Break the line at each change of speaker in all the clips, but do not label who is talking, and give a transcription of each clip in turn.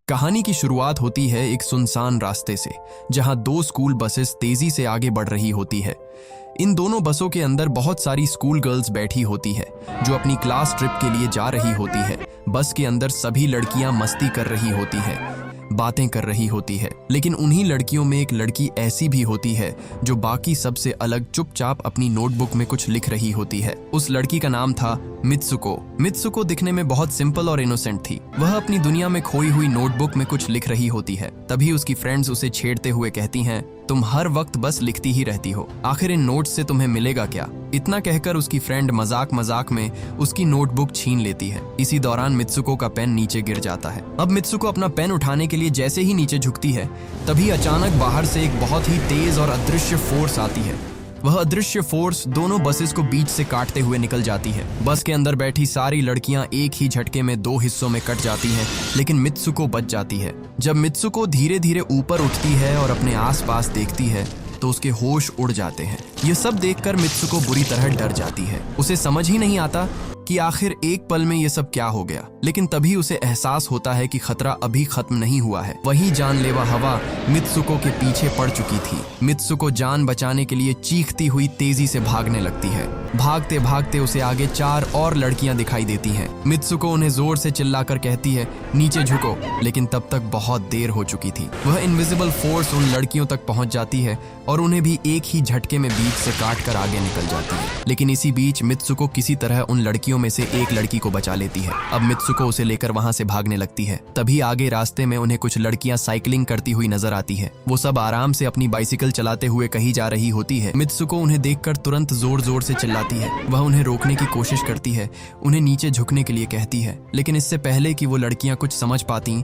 कहानी की शुरुआत होती है एक सुनसान रास्ते से, जहां दो स्कूल बसेस तेजी से आगे बढ़ रही होती है। इन दोनों बसों के अंदर बहुत सारी स्कूल गर्ल्स बैठी होती है जो अपनी क्लास ट्रिप के लिए जा रही होती है। बस के अंदर सभी लड़कियां मस्ती कर रही होती है, बातें कर रही होती है, लेकिन उन्हीं लड़कियों में एक लड़की ऐसी भी होती है जो बाकी सबसे अलग चुपचाप अपनी नोटबुक में कुछ लिख रही होती है। उस लड़की का नाम था मित्सुको। मित्सुको दिखने में बहुत सिंपल और इनोसेंट थी। वह अपनी दुनिया में खोई हुई नोटबुक में कुछ लिख रही होती है। तभी उसकी फ्रेंड्स उसे छेड़ते हुए कहती हैं, तुम हर वक्त बस लिखती ही रहती हो, आखिर इन नोट्स से तुम्हें मिलेगा क्या? इतना कहकर उसकी फ्रेंड मजाक मजाक में उसकी नोटबुक छीन लेती है। इसी दौरान मित्सुको का पेन नीचे गिर जाता है। अब मित्सुको अपना पेन उठाने के लिए जैसे ही नीचे झुकती है, तभी अचानक बाहर से एक बहुत ही तेज और अदृश्य फोर्स आती है। वह अदृश्य फोर्स दोनों बसेस को बीच से काटते हुए निकल जाती है। बस के अंदर बैठी सारी लड़कियां एक ही झटके में दो हिस्सों में कट जाती हैं, लेकिन मित्सुको बच जाती है। जब मित्सुको धीरे धीरे ऊपर उठती है और अपने आसपास देखती है तो उसके होश उड़ जाते हैं। ये सब देखकर मित्सुको बुरी तरह डर जाती है। उसे समझ ही नहीं आता कि आखिर एक पल में ये सब क्या हो गया, लेकिन तभी उसे एहसास होता है कि खतरा अभी खत्म नहीं हुआ है। वही जानलेवा हवा मित्सुको के पीछे पड़ चुकी थी। मित्सुको जान बचाने के लिए चीखती हुई तेजी से भागने लगती है। भागते भागते उसे आगे चार और लड़कियां दिखाई देती हैं। मित्सुको उन्हें जोर से चिल्लाकर कहती है, नीचे झुको, लेकिन तब तक बहुत देर हो चुकी थी। वह इनविजिबल फोर्स उन लड़कियों तक पहुंच जाती है और उन्हें भी एक ही झटके में बीच से काट कर आगे निकल जाती है। लेकिन इसी बीच मित्सुको किसी तरह उन लड़कियों में से एक लड़की को बचा लेती है। अब मित्सुको उसे लेकर वहां से भागने लगती है। तभी आगे रास्ते में उन्हें कुछ लड़कियां साइकिलिंग करती हुई नजर आती है। वो सब आराम से अपनी बाइसिकल चलाते हुए कहीं जा रही होती है। मित्सुको उन्हें देखकर तुरंत जोर जोर से चिल्लाती है। वह उन्हें रोकने की कोशिश करती है, उन्हें नीचे झुकने के लिए कहती है, लेकिन इससे पहले कि वो लड़कियां कुछ समझ पाती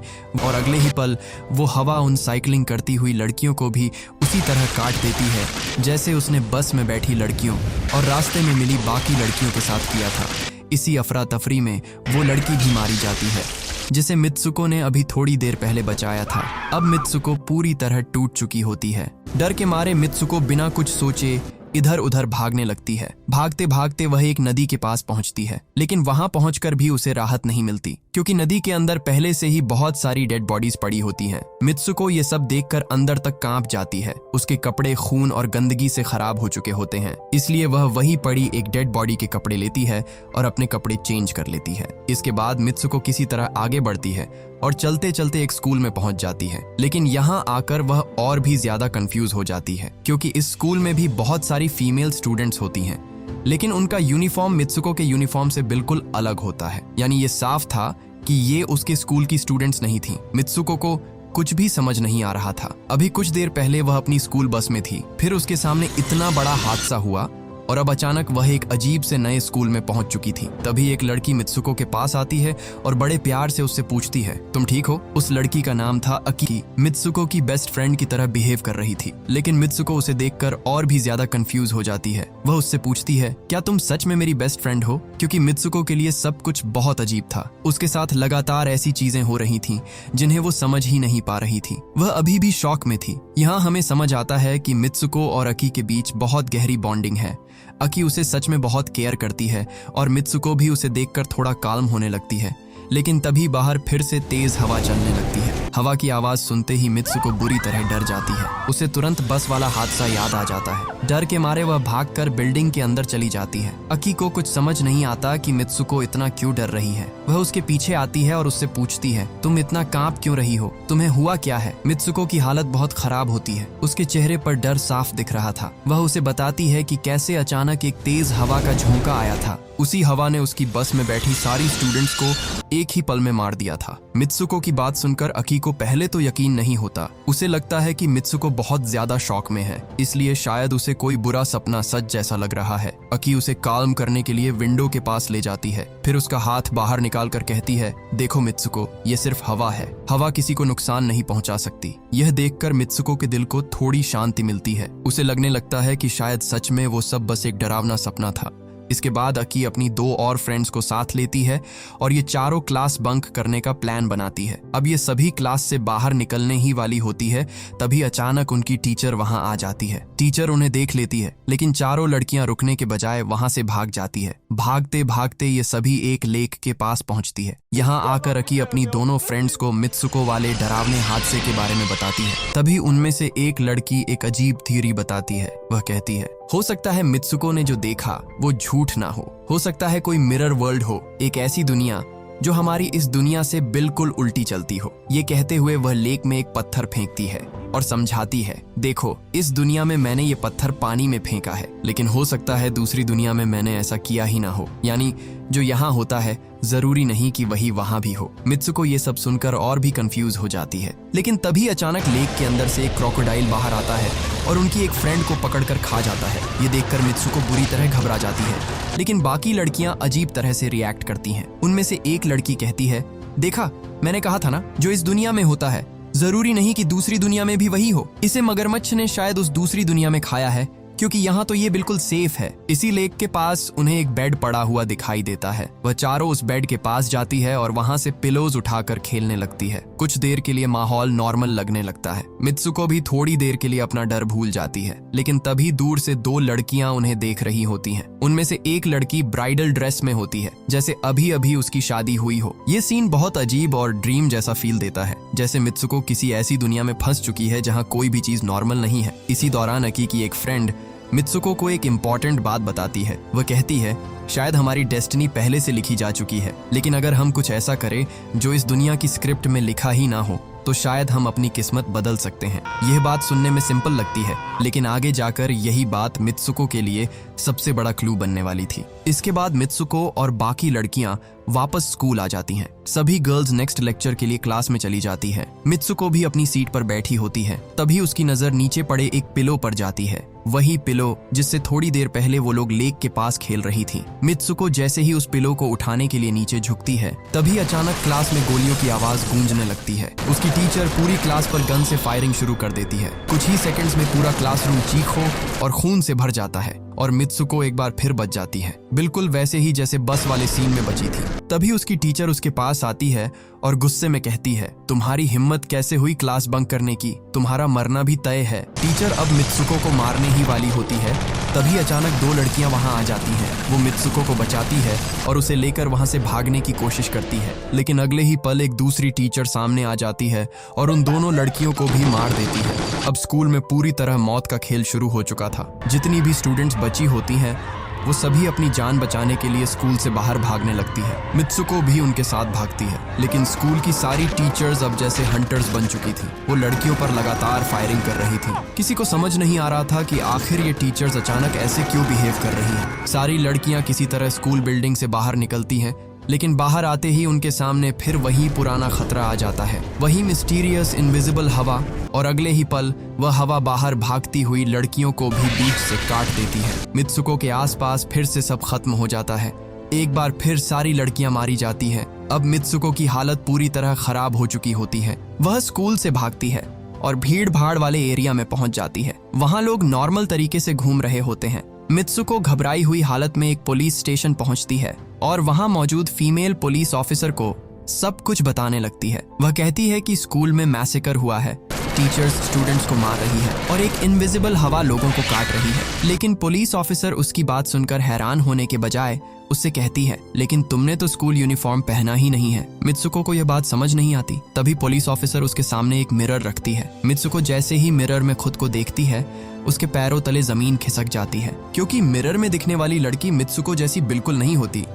और अगले ही पल वो हवा उन साइकिलिंग करती हुई लड़कियों को भी उसी तरह काट देती है जैसे उसने बस में बैठी लड़कियों और रास्ते में मिली बाकी लड़कियों के साथ किया था। इसी अफरा तफरी में वो लड़की भी मारी जाती है जिसे मित्सुको ने अभी थोड़ी देर पहले बचाया था। अब मित्सुको पूरी तरह टूट चुकी होती है। डर के मारे मित्सुको बिना कुछ सोचे इधर उधर भागने लगती है। भागते भागते वह एक नदी के पास पहुंचती है, लेकिन वहां पहुंचकर भी उसे राहत नहीं मिलती, क्योंकि नदी के अंदर पहले से ही बहुत सारी डेड बॉडीज पड़ी होती हैं। मित्सुको ये सब देखकर अंदर तक कांप जाती है। उसके कपड़े खून और गंदगी से खराब हो चुके होते हैं, इसलिए वह वहीं पड़ी एक डेड बॉडी के कपड़े लेती है और अपने कपड़े चेंज कर लेती है। इसके बाद मित्सुको किसी तरह आगे बढ़ती है और चलते चलते एक स्कूल में पहुंच जाती है। लेकिन यहाँ आकर वह और भी ज्यादा कंफ्यूज हो जाती है, क्योंकि इस स्कूल में भी बहुत सारी फीमेल स्टूडेंट्स होती हैं, लेकिन उनका यूनिफॉर्म मित्सुको के यूनिफॉर्म से बिल्कुल अलग होता है। यानी ये साफ था कि ये उसके स्कूल की स्टूडेंट्स नहीं थी। मित्सुको को कुछ भी समझ नहीं आ रहा था। अभी कुछ देर पहले वह अपनी स्कूल बस में थी, फिर उसके सामने इतना बड़ा हादसा हुआ और अब अचानक वह एक अजीब से नए स्कूल में पहुंच चुकी थी। तभी एक लड़की मित्सुको के पास आती है और बड़े प्यार से उससे पूछती है, तुम ठीक हो? उस लड़की का नाम था अकी। मित्सुको की बेस्ट फ्रेंड की तरह बिहेव कर रही थी, लेकिन मित्सुको उसे देखकर और भी ज्यादा कंफ्यूज हो जाती है। वह उससे पूछती है, क्या तुम सच में मेरी बेस्ट फ्रेंड हो? क्योंकि मित्सुको के लिए सब कुछ बहुत अजीब था। उसके साथ लगातार ऐसी चीजें हो रही थी जिन्हें वो समझ ही नहीं पा रही थी। वह अभी भी शॉक में थी। यहाँ हमें समझ आता है कि मित्सुको और अकी के बीच बहुत गहरी बॉन्डिंग है। अकी उसे सच में बहुत केयर करती है और मित्सुको भी उसे देखकर थोड़ा काल्म होने लगती है। लेकिन तभी बाहर फिर से तेज हवा चलने लगती है। हवा की आवाज सुनते ही मित्सुको बुरी तरह डर जाती है। उसे तुरंत बस वाला हादसा याद आ जाता है। डर के मारे वह भागकर बिल्डिंग के अंदर चली जाती है। अकी को कुछ समझ नहीं आता कि मित्सुको इतना क्यों डर रही है। वह उसके पीछे आती है और उससे पूछती है, तुम इतना कांप क्यों रही हो? तुम्हें हुआ क्या है? मित्सुको की हालत बहुत खराब होती है। उसके चेहरे पर डर साफ दिख रहा था। वह उसे बताती है कि कैसे अचानक एक तेज हवा का झोंका आया था। उसी हवा ने उसकी बस में बैठी सारी स्टूडेंट्स को एक ही पल में मार दिया था। मित्सुको की बात सुनकर अकी को पहले तो यकीन नहीं होता। उसे लगता है कि मित्सुको बहुत ज्यादा शॉक में है, इसलिए शायद उसे कोई बुरा सपना सच जैसा लग रहा है। अकी उसे काल्म करने के लिए विंडो के पास ले जाती है, फिर उसका हाथ बाहर निकाल कर कहती है, देखो मित्सुको, ये सिर्फ हवा है। हवा किसी को नुकसान नहीं पहुंचा सकती। यह देखकर मित्सुको के दिल को थोड़ी शांति मिलती है। उसे लगने लगता है कि शायद सच में वो सब बस एक डरावना सपना था। इसके बाद अकी अपनी 2 और फ्रेंड्स को साथ लेती है और ये चारों क्लास बंक करने का प्लान बनाती है। अब ये सभी क्लास से बाहर निकलने ही वाली होती है, तभी अचानक उनकी टीचर वहां आ जाती है। टीचर उन्हें देख लेती है, लेकिन चारों लड़कियां रुकने के बजाय वहां से भाग जाती है। भागते भागते ये सभी एक लेक के पास पहुंचती है। यहाँ आकर अकी अपनी दोनों फ्रेंड्स को मित्सुको वाले डरावने हादसे के बारे में बताती है। तभी उनमें से एक लड़की एक अजीब थ्योरी बताती है। वह कहती है, हो सकता है मित्सुको ने जो देखा वो झूठ ना हो सकता है कोई मिरर वर्ल्ड हो, एक ऐसी दुनिया जो हमारी इस दुनिया से बिल्कुल उल्टी चलती हो। ये कहते हुए वह लेक में एक पत्थर फेंकती है और समझाती है, देखो इस दुनिया में मैंने ये पत्थर पानी में फेंका है, लेकिन हो सकता है दूसरी दुनिया में मैंने ऐसा किया ही ना हो, यानी जो यहाँ होता है जरूरी नहीं कि वही वहां भी हो। मित्सुको ये सब सुनकर और भी कंफ्यूज हो जाती है, लेकिन तभी अचानक लेक के अंदर से एक क्रोकोडाइल बाहर आता है और उनकी एक फ्रेंड को पकड़कर खा जाता है। ये देखकर मित्सुको बुरी तरह घबरा जाती है, लेकिन बाकी लड़कियां अजीब तरह से रिएक्ट करती हैं। उनमें से एक लड़की कहती है, देखा मैंने कहा था ना, जो इस दुनिया में होता है जरूरी नहीं कि दूसरी दुनिया में भी वही हो। इसे मगरमच्छ ने शायद उस दूसरी दुनिया में खाया है, क्योंकि यहाँ तो ये बिल्कुल सेफ है। इसी लेक के पास उन्हें एक बेड पड़ा हुआ दिखाई देता है। वह चारों उस बेड के पास जाती है और वहां से पिलोज उठाकर खेलने लगती है। कुछ देर के लिए माहौल नॉर्मल लगने लगता है। मित्सुको भी थोड़ी देर के लिए अपना डर भूल जाती है, लेकिन तभी दूर से 2 लड़कियां उन्हें देख रही होती हैं। उनमें से एक लड़की ब्राइडल ड्रेस में होती है, जैसे अभी अभी उसकी शादी हुई हो। ये सीन बहुत अजीब और ड्रीम जैसा फील देता है, जैसे मित्सुको किसी ऐसी दुनिया में फंस चुकी है जहाँ कोई भी चीज नॉर्मल नहीं है। इसी दौरान अकी की एक फ्रेंड मित्सुको को एक इम्पॉर्टेंट बात बताती है। वह कहती है, शायद हमारी डेस्टिनी पहले से लिखी जा चुकी है, लेकिन अगर हम कुछ ऐसा करें जो इस दुनिया की स्क्रिप्ट में लिखा ही ना हो, तो शायद हम अपनी किस्मत बदल सकते हैं। यह बात सुनने में सिंपल लगती है, लेकिन आगे जाकर यही बात मित्सुको के लिए सबसे बड़ा क्लू बनने वाली थी। इसके बाद मित्सुको और बाकी लड़कियां वापस स्कूल आ जाती हैं। सभी गर्ल्स नेक्स्ट लेक्चर के लिए क्लास में चली जाती है। मित्सुको भी अपनी सीट पर बैठी होती है। तभी उसकी नजर नीचे पड़े एक पिलो पर जाती है, वही पिलो जिससे थोड़ी देर पहले वो लोग लेक के पास खेल रही थी। मित्सुको जैसे ही उस पिलो को उठाने के लिए नीचे झुकती है, तभी अचानक क्लास में गोलियों की आवाज गूंजने लगती है। उसकी टीचर पूरी क्लास पर गन से फायरिंग शुरू कर देती है। कुछ ही सेकंड्स में पूरा क्लासरूम चीखों और खून से भर जाता है और मित्सुको एक बार फिर बच जाती है, बिल्कुल वैसे ही जैसे बस वाले सीन में बची थी। तभी उसकी टीचर उसके पास आती है और गुस्से में कहती है, तुम्हारी हिम्मत कैसे हुई क्लास बंक करने की, तुम्हारा मरना भी तय है। टीचर अब मित्सुको को मारने ही वाली होती है, तभी अचानक 2 लड़कियां वहां आ जाती हैं। वो मित्सुको को बचाती है और उसे लेकर वहां से भागने की कोशिश करती है, लेकिन अगले ही पल एक दूसरी टीचर सामने आ जाती है और उन दोनों लड़कियों को भी मार देती है। अब स्कूल में पूरी तरह मौत का खेल शुरू हो चुका था। जितनी भी स्टूडेंट्स बची होती हैं, वो सभी अपनी जान बचाने के लिए स्कूल से बाहर भागने लगती है। मित्सुको भी उनके साथ भागती है, लेकिन स्कूल की सारी टीचर्स अब जैसे हंटर्स बन चुकी थी। वो लड़कियों पर लगातार फायरिंग कर रही थी। किसी को समझ नहीं आ रहा था कि आखिर ये टीचर्स अचानक ऐसे क्यों बिहेव कर रही हैं। सारी लड़कियां किसी तरह स्कूल बिल्डिंग से बाहर निकलती हैं, लेकिन बाहर आते ही उनके सामने फिर वही पुराना खतरा आ जाता है, वही मिस्टीरियस इनविजिबल हवा, और अगले ही पल वह हवा बाहर भागती हुई लड़कियों को भी बीच से काट देती है। मित्सुको के आसपास फिर से सब खत्म हो जाता है। एक बार फिर सारी लड़कियां मारी जाती हैं। अब मित्सुको की हालत पूरी तरह खराब हो चुकी होती है। वह स्कूल से भागती है और भीड़ भाड़ वाले एरिया में पहुंच जाती है। वहां लोग नॉर्मल तरीके से घूम रहे होते हैं। मित्सुको घबराई हुई हालत में एक पुलिस स्टेशन पहुंचती है और वहां मौजूद फीमेल पुलिस ऑफिसर को सब कुछ बताने लगती है। वह कहती है कि स्कूल में मैसेकर हुआ है, टीचर्स स्टूडेंट्स को मार रही है और एक इनविजिबल हवा लोगों को काट रही है। लेकिन पुलिस ऑफिसर उसकी बात सुनकर हैरान होने के बजाय उससे कहती है, लेकिन तुमने तो स्कूल यूनिफॉर्म पहना ही नहीं है। मित्सुको को यह बात समझ नहीं आती। तभी पुलिस ऑफिसर उसके सामने एक मिरर रखती है। मित्सुको जैसे ही मिरर में खुद को देखती है, उसके पैरों तले जमीन खिसक जाती है, क्योंकि मिरर में दिखने वाली लड़की मित्सुको जैसी बिल्कुल नहीं होती।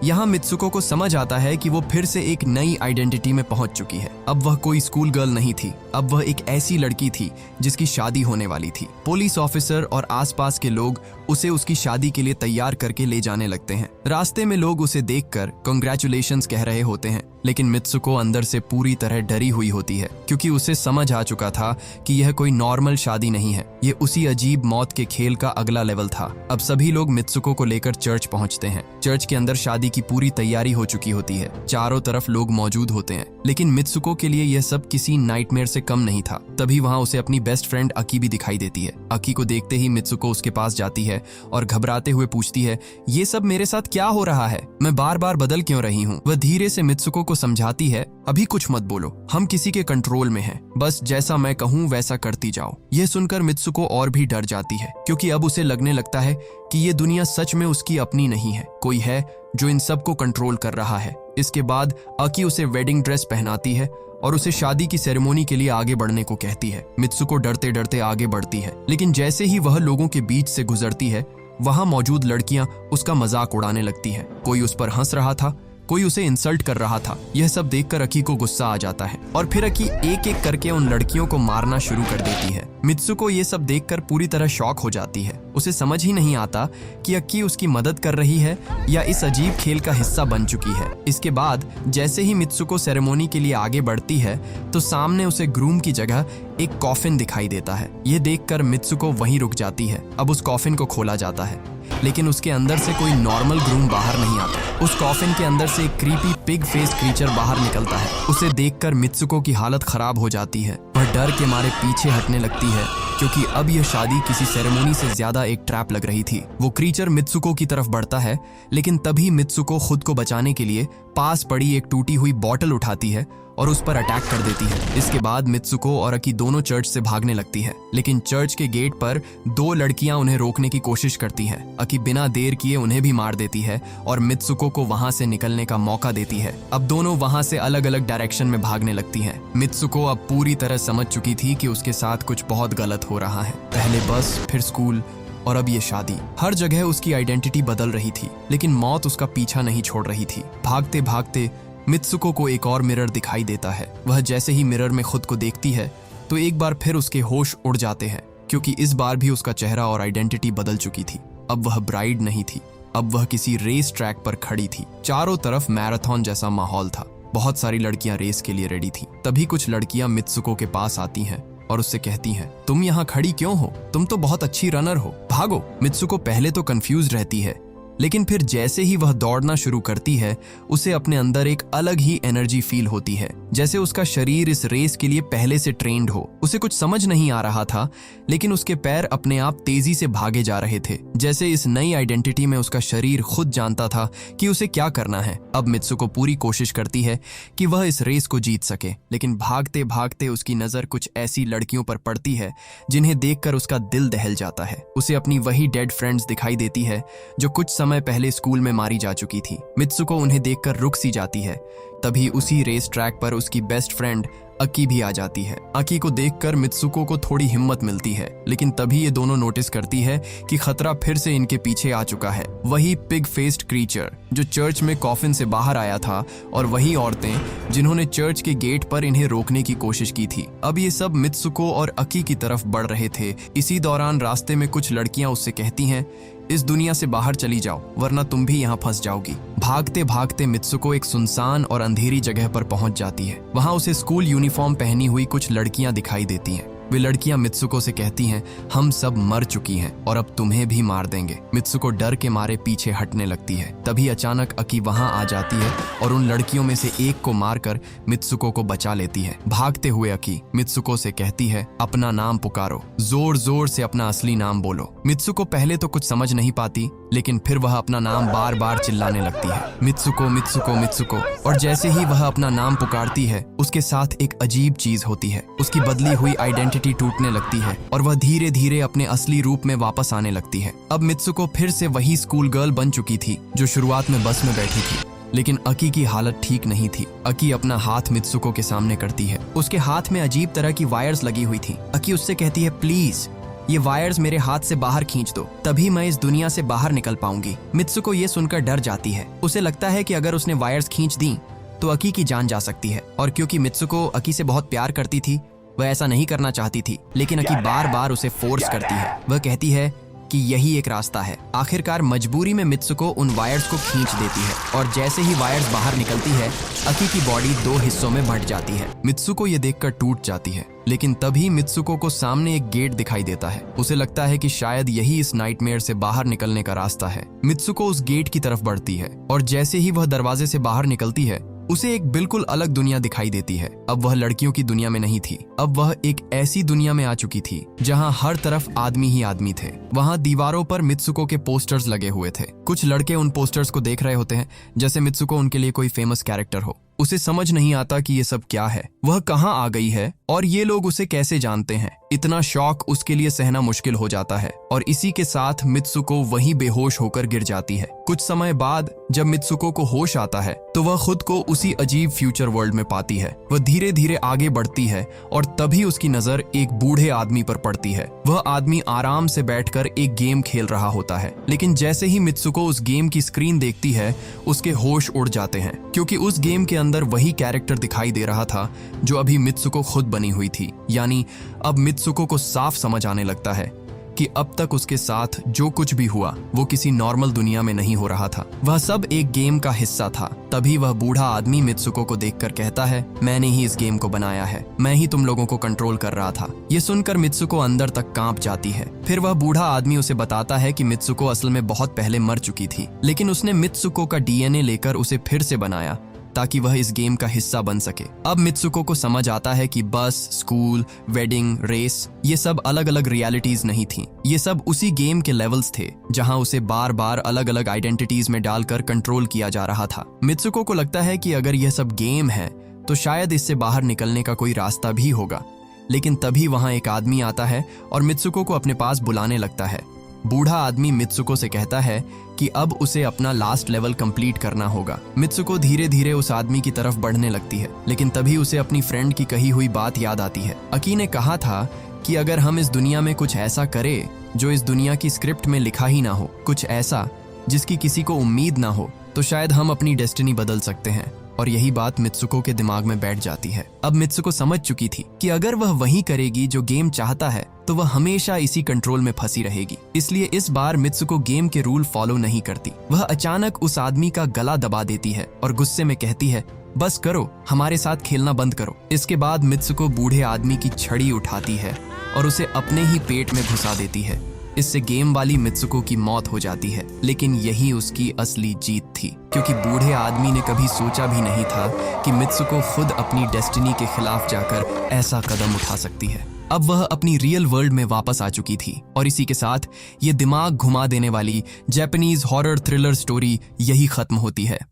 यहाँ मित्सुको को समझ आता है कि वो फिर से एक नई आइडेंटिटी में पहुंच चुकी है। अब वह कोई स्कूल गर्ल नहीं थी, अब वह एक ऐसी लड़की थी जिसकी शादी होने वाली थी। पुलिस ऑफिसर और आसपास के लोग उसे उसकी शादी के लिए तैयार करके ले जाने लगते हैं। रास्ते में लोग उसे देखकर कांग्रेचुलेशंस कह रहे होते हैं, लेकिन मित्सुको अंदर से पूरी तरह डरी हुई होती है क्योंकि उसे समझ आ चुका था कि यह कोई नॉर्मल शादी नहीं है, ये उसी अजीब मौत के खेल का अगला लेवल था। अब सभी लोग मित्सुको को लेकर चर्च पहुंचते हैं। चर्च के अंदर शादी की पूरी तैयारी हो चुकी होती है, चारों तरफ लोग मौजूद होते हैं, लेकिन मित्सुको के लिए यह सब किसी नाइटमेयर से कम नहीं था। तभी वहां उसे अपनी बेस्ट फ्रेंड अकी भी दिखाई देती है। अकी को देखते ही मित्सुको उसके पास जाती है और घबराते हुए पूछती है, ये सब मेरे साथ क्या हो रहा है? मैं बार बार बदल क्यों रही हूँ? वह धीरे से मित्सुको को समझाती है, अभी कुछ मत बोलो, हम किसी के कंट्रोल में हैं, बस जैसा मैं कहूँ वैसा करती जाओ। यह सुनकर मित्सुको और भी डर जाती है क्योंकि अब उसे लगने लगता है कि ये दुनिया सच में उसकी अपनी नहीं है, कोई है जो इन सबको कंट्रोल कर रहा है। इसके बाद अकी उसे वेडिंग ड्रेस पहनाती है और उसे शादी की सेरेमनी के लिए आगे बढ़ने को कहती है। मित्सुको डरते डरते आगे बढ़ती है, लेकिन जैसे ही वह लोगों के बीच से गुजरती है, वहां मौजूद लड़कियां उसका मजाक उड़ाने लगती हैं। कोई उस पर हंस रहा था, कोई उसे इंसल्ट कर रहा था। यह सब देखकर अकी को गुस्सा आ जाता है और फिर अकी एक एक करके उन लड़कियों को मारना शुरू कर देती है। मित्सुको ये सब देखकर पूरी तरह शॉक हो जाती है। उसे समझ ही नहीं आता कि अकी उसकी मदद कर रही है या इस अजीब खेल का हिस्सा बन चुकी है। इसके बाद जैसे ही मित्सुको सेरेमनी के लिए आगे बढ़ती है तो सामने उसे ग्रूम की जगह एक कॉफिन दिखाई देता है। यह देखकर मित्सुको वहीं रुक जाती है। अब उस कॉफिन को खोला जाता है, लेकिन उसके अंदर से कोई नॉर्मल ग्रूम बाहर नहीं आता। उस कॉफिन के अंदर से एक क्रीपी पिग फेस क्रीचर बाहर निकलता है। उसे देखकर मित्सुको की हालत खराब हो जाती है। वह डर के मारे पीछे हटने लगती है क्योंकि अब यह शादी किसी सेरेमनी से ज्यादा एक ट्रैप लग रही थी। वो क्रीचर मित्सुको की तरफ बढ़ता है, लेकिन तभी मित्सुको खुद को बचाने के लिए पास पड़ी एक टूटी हुई बॉटल उठाती है और उस पर अटैक कर देती है। इसके बाद मित्सुको और अकी दोनों चर्च से भागने लगती है, लेकिन चर्च के गेट पर दो लड़कियां उन्हें रोकने की कोशिश करती हैं। अकी बिना देर किए उन्हें भी मार देती है और मित्सुको को वहां से निकलने का मौका देती है। अब दोनों वहां से अलग अलग डायरेक्शन में भागने लगती हैं। मित्सुको अब पूरी तरह समझ चुकी थी कि उसके साथ कुछ बहुत गलत हो रहा है। पहले बस, फिर स्कूल और अब ये शादी। हर जगह उसकी आइडेंटिटी बदल रही थी, लेकिन मौत उसका पीछा नहीं छोड़ रही थी। भागते भागते मित्सुको को एक और मिरर दिखाई देता है। वह जैसे ही मिरर में खुद को देखती है तो एक बार फिर उसके होश उड़ जाते हैं क्योंकि इस बार भी उसका चेहरा और आइडेंटिटी बदल चुकी थी। अब वह ब्राइड नहीं थी, अब वह किसी रेस ट्रैक पर खड़ी थी। चारों तरफ मैराथन जैसा माहौल था। बहुत सारी लड़कियां रेस के लिए रेडी थीं। तभी कुछ लड़कियां मित्सुको के पास आती हैं और उससे कहती हैं, तुम यहाँ खड़ी क्यों हो? तुम तो बहुत अच्छी रनर हो, भागो। मित्सुको पहले तो कंफ्यूज रहती है, लेकिन फिर जैसे ही वह दौड़ना शुरू करती है उसे अपने अंदर एक अलग ही एनर्जी फील होती है, जैसे उसका शरीर इस रेस के लिए पहले से ट्रेन्ड हो। उसे कुछ समझ नहीं आ रहा था, लेकिन उसके पैर अपने आप तेजी से भागे जा रहे थे, जैसे इस नई आइडेंटिटी में उसका शरीर खुद जानता था कि उसे क्या करना है। अब मित्सुको पूरी कोशिश करती है कि वह इस रेस को जीत सके, लेकिन भागते भागते उसकी नजर कुछ ऐसी लड़कियों पर पड़ती है जिन्हें देखकर उसका दिल दहल जाता है। उसे अपनी वही डेड फ्रेंड्स दिखाई देती है जो कुछ समय पहले स्कूल में मारी जा चुकी थी। मित्सुको उन्हें देखकर रुक सी जाती है। तभी उसी रेस ट्रैक पर उसकी बेस्ट फ्रेंड अकी भी आ जाती है। अकी को देखकर मित्सुको को थोड़ी हिम्मत मिलती है, लेकिन तभी ये दोनों नोटिस करती है कि खतरा फिर से इनके पीछे आ चुका है। वही पिग फेस्ड क्रीचर जो चर्च में कॉफिन से बाहर आया था और वही औरतें जिन्होंने चर्च के गेट पर इन्हें रोकने की कोशिश की थी। अब ये सब मित्सुको और अकी की तरफ बढ़ रहे थे। इसी दौरान रास्ते में कुछ लड़कियां उससे कहती हैं, इस दुनिया से बाहर चली जाओ वरना तुम भी यहाँ फंस जाओगी। भागते भागते मित्सुको एक सुनसान और अंधेरी जगह पर पहुंच जाती है। वहां उसे स्कूल यूनिफॉर्म पहनी हुई कुछ लड़कियां दिखाई देती हैं। वे लड़कियां मित्सुको से कहती हैं, हम सब मर चुकी हैं और अब तुम्हें भी मार देंगे। मित्सुको डर के मारे पीछे हटने लगती है। तभी अचानक अकी वहां आ जाती है और उन लड़कियों में से एक को मारकर मित्सुको को बचा लेती है। भागते हुए अकी मित्सुको से कहती है, अपना नाम पुकारो, जोर जोर से अपना असली नाम बोलो। मित्सुको पहले तो कुछ समझ नहीं पाती, लेकिन फिर वह अपना नाम बार बार चिल्लाने लगती है, मित्सुको मित्सुको मित्सुको। और जैसे ही वह अपना नाम पुकारती है उसके साथ एक अजीब चीज होती है। उसकी बदली हुई आइडेंटिटी टूटने लगती है और वह धीरे धीरे अपने असली रूप में वापस आने लगती है। अब मित्सुको फिर से वही स्कूल गर्ल बन चुकी थी जो शुरुआत में बस में बैठी थी, लेकिन अकी की हालत ठीक नहीं थी। अकी अपना हाथ मित्सुको के सामने करती है। उसके हाथ में अजीब तरह की वायर्स लगी हुई थी। अकी उससे कहती है, प्लीज ये वायर्स मेरे हाथ से बाहर खींच दो, तभी मैं इस दुनिया से बाहर निकल पाऊंगी। मित्सुको ये सुनकर डर जाती है। उसे लगता है कि अगर उसने वायर्स खींच दी तो अकी की जान जा सकती है, और क्योंकि मित्सुको अकी से बहुत प्यार करती थी वह ऐसा नहीं करना चाहती थी, लेकिन अकी बार बार उसे फोर्स करती है। वह कहती है, कि यही एक रास्ता है। आखिरकार मजबूरी में मित्सुको उन वायर्स को खींच देती है और जैसे ही वायर्स बाहर निकलती है, अकी की बॉडी 2 हिस्सों में बंट जाती है। मित्सुको ये देखकर टूट जाती है, लेकिन तभी मित्सुको को सामने एक गेट दिखाई देता है। उसे लगता है कि शायद यही इस नाइटमेयर से बाहर निकलने का रास्ता है। मित्सुको उस गेट की तरफ बढ़ती है और जैसे ही वह दरवाजे से बाहर निकलती है, उसे एक बिल्कुल अलग दुनिया दिखाई देती है। अब वह लड़कियों की दुनिया में नहीं थी, अब वह एक ऐसी दुनिया में आ चुकी थी जहां हर तरफ आदमी ही आदमी थे। वहां दीवारों पर मित्सुको के पोस्टर्स लगे हुए थे। कुछ लड़के उन पोस्टर्स को देख रहे होते हैं जैसे मित्सुको उनके लिए कोई फेमस कैरेक्टर हो। उसे समझ नहीं आता कि ये सब क्या है, वह कहाँ आ गई है और ये लोग उसे कैसे जानते हैं। इतना शॉक उसके लिए सहना मुश्किल हो जाता है और इसी के साथ मित्सुको वहीं बेहोश होकर गिर जाती है। कुछ समय बाद जब मित्सुको को होश आता है तो वह खुद को उसी अजीब फ्यूचर वर्ल्ड में पाती है। वह धीरे धीरे आगे बढ़ती है और तभी उसकी नजर एक बूढ़े आदमी पर पड़ती है। वह आदमी आराम से बैठकर एक गेम खेल रहा होता है, लेकिन जैसे ही मित्सुको उस गेम की स्क्रीन देखती है, उसके होश उड़ जाते हैं, क्योंकि उस गेम के अंदर वही कैरेक्टर दिखाई दे रहा था जो अभी मित्सुको खुद बनी हुई थी। यानी अब मित्सुको को साफ समझ आने लगता है कि अब तक उसके साथ जो कुछ भी हुआ वो किसी नॉर्मल दुनिया में नहीं हो रहा था, वह सब एक गेम का हिस्सा था। तभी वह बूढ़ा आदमी मित्सुको को देखकर कहता है, मैंने ही इस गेम को बनाया है, मैं ही तुम लोगों को कंट्रोल कर रहा था। ये सुनकर मित्सुको अंदर तक कांप जाती है। फिर वह बूढ़ा आदमी उसे बताता है कि मित्सुको असल में बहुत पहले मर चुकी थी, लेकिन उसने मित्सुको का डीएनए लेकर उसे फिर से बनाया ताकि वह इस गेम का हिस्सा बन सके। अब मित्सुको को समझ आता है कि बस, स्कूल, वेडिंग, रेस, ये सब अलग अलग रियलिटीज नहीं थी। ये सब उसी गेम के लेवल्स थे जहां उसे बार बार अलग अलग आइडेंटिटीज में डालकर कंट्रोल किया जा रहा था। मित्सुको को लगता है कि अगर यह सब गेम है तो शायद इससे बाहर निकलने का कोई रास्ता भी होगा। लेकिन तभी वहां एक आदमी आता है और मित्सुको को अपने पास बुलाने लगता है। बूढ़ा आदमी मित्सुको से कहता है कि अब उसे अपना लास्ट लेवल कंप्लीट करना होगा। मित्सुको धीरे धीरे उस आदमी की तरफ बढ़ने लगती है, लेकिन तभी उसे अपनी फ्रेंड की कही हुई बात याद आती है। अकी ने कहा था कि अगर हम इस दुनिया में कुछ ऐसा करें जो इस दुनिया की स्क्रिप्ट में लिखा ही ना हो, कुछ ऐसा जिसकी किसी को उम्मीद ना हो, तो शायद हम अपनी डेस्टिनी बदल सकते हैं। और यही बात मित्सुको के दिमाग में बैठ जाती है। अब मित्सुको समझ चुकी थी कि अगर वह वही करेगी जो गेम चाहता है तो वह हमेशा इसी कंट्रोल में फंसी रहेगी। इसलिए इस बार मित्सुको गेम के रूल फॉलो नहीं करती। वह अचानक उस आदमी का गला दबा देती है और गुस्से में कहती है, बस करो, हमारे साथ खेलना बंद करो। इसके बाद मित्सुको बूढ़े आदमी की छड़ी उठाती है और उसे अपने ही पेट में घुसा देती है। इससे गेम वाली मित्सुको की मौत हो जाती है, लेकिन यही उसकी असली जीत थी, क्योंकि बूढ़े आदमी ने कभी सोचा भी नहीं था कि मित्सुको खुद अपनी डेस्टिनी के खिलाफ जाकर ऐसा कदम उठा सकती है। अब वह अपनी रियल वर्ल्ड में वापस आ चुकी थी और इसी के साथ ये दिमाग घुमा देने वाली जापानीज हॉरर थ्रिलर स्टोरी यही खत्म होती है।